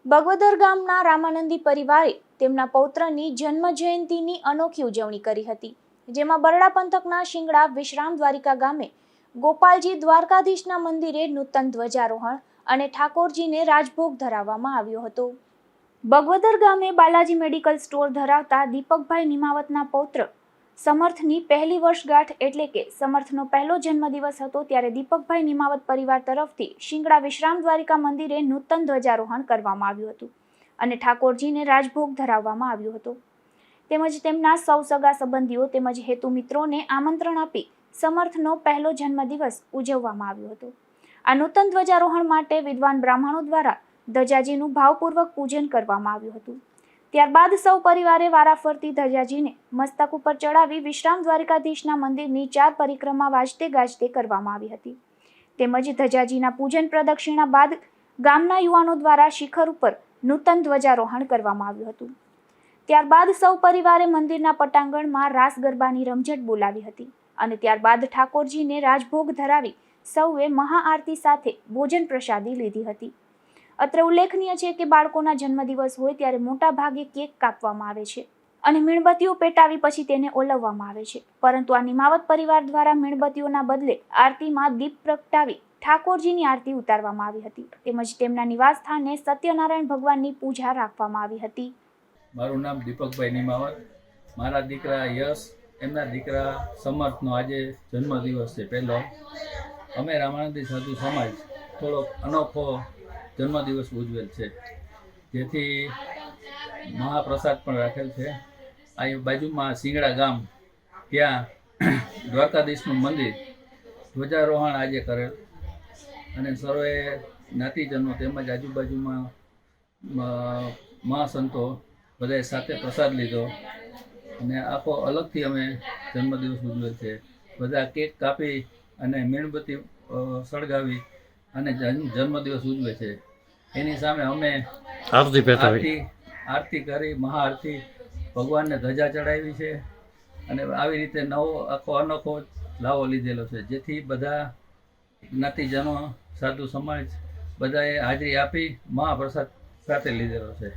બગવદર ગામના રામાનંદી પરિવારે તેમના પૌત્રની જન્મ જયંતિની અનોખી ઉજવણી કરી હતી, જેમાં બરડા પંથકના શિંગડા વિશ્રામ દ્વારિકા ગામે ગોપાલજી દ્વારકાધીશના મંદિરે નૂતન ધ્વજારોહણ અને ઠાકોરજીને રાજભોગ ધરાવવામાં આવ્યો હતો. બગવદર ગામે બાલાજી મેડિકલ સ્ટોર ધરાવતા દીપકભાઈ નિમાવતના પૌત્ર સમર્થની પહેલી વર્ષગાંઠ એટલે કે સમર્થનો પહેલો જન્મદિવસ હતો, ત્યારે દીપકભાઈ નિમાવત પરિવાર તરફથી શિંગડા વિશ્રામ દ્વારિકા મંદિરે નૂતન ધ્વજારોહણ કરવામાં આવ્યું હતું અને ઠાકોરજીને રાજભોગ ધરાવવામાં આવ્યો હતો. તેમજ તેમના સૌ સગા સંબંધીઓ તેમજ હેતુ મિત્રોને આમંત્રણ આપી સમર્થનો પહેલો જન્મદિવસ ઉજવવામાં આવ્યો હતો. આ નૂતન ધ્વજારોહણ માટે વિદ્વાન બ્રાહ્મણો દ્વારા ધજાજીનું ભાવપૂર્વક પૂજન કરવામાં આવ્યું હતું. ત્યારબાદ સૌ પરિવારે વારાફરતી ધજાજીને મસ્તક ઉપર ચડાવી વિશ્રામ દ્વારિકાધીશના મંદિરની 4 પરિક્રમા વાજતે ગાજતે કરવામાં આવી હતી. તેમજ ધજાજીના પૂજન પ્રદક્ષિણા બાદ ગામના યુવાનો દ્વારા શિખર ઉપર નૂતન ધ્વજારોહણ કરવામાં આવ્યું હતું. ત્યારબાદ સૌ પરિવારે મંદિરના પટાંગણમાં રાસ ગરબાની રમઝટ બોલાવી હતી અને ત્યારબાદ ઠાકોરજીને રાજભોગ ધરાવી સૌએ મહાઆરતી સાથે ભોજન પ્રસાદી લીધી હતી. અત્રે ઉલ્લેખનીય છે કે બાળકોના જન્મદિવસ હોય ત્યારે મોટા ભાગે કેક કાપવામાં આવે છે અને મીણબત્તીઓ પેટાવી પછી તેને ઓલવવામાં આવે છે, પરંતુ આ નિમાવત પરિવાર દ્વારા મીણબત્તીઓના બદલે આરતીમાં દીપ પ્રગટાવી ઠાકોરજીની આરતી ઉતારવામાં આવી હતી. તેમજ તેમના નિવાસ સ્થાને સત્યનારાયણ ભગવાનની પૂજા રાખવામાં આવી હતી. મારું નામ દીપકભાઈ નિમાવત. મારા દીકરા યશ, એમના દીકરા સમર્થનો આજે જન્મદિવસ છે પહેલો. અમે રામાનંદી સાધુ સમાજ થોડોક અનોખો જન્મદિવસ ઉજવેલ છે, જેથી મહાપ્રસાદ પણ રાખેલ છે. આ બાજુમાં શિંગડા ગામ ત્યાં દ્વારકાધીશનું મંદિર ધ્વજારોહણ આજે કરેલ અને સર્વે જ્ઞાતિજનો તેમજ આજુબાજુમાં મહાસંતો બધાએ સાથે પ્રસાદ લીધો અને આખો અલગથી અમે જન્મદિવસ ઉજવેલ છે. બધા કેક કાપી અને મીણબત્તી સળગાવી અને જન્મદિવસ ઉજવે છે. એની સામે અમે આરતી કરી, મહાઆરતી, ભગવાનને ધજા ચડાવી છે અને આવી રીતે નવો આખો અનોખો લાવો લીધેલો છે, જેથી બધા જ્ઞાતિજનો સાધુ સમાજ બધાએ હાજરી આપી મહાપ્રસાદ સાથે લીધેલો છે.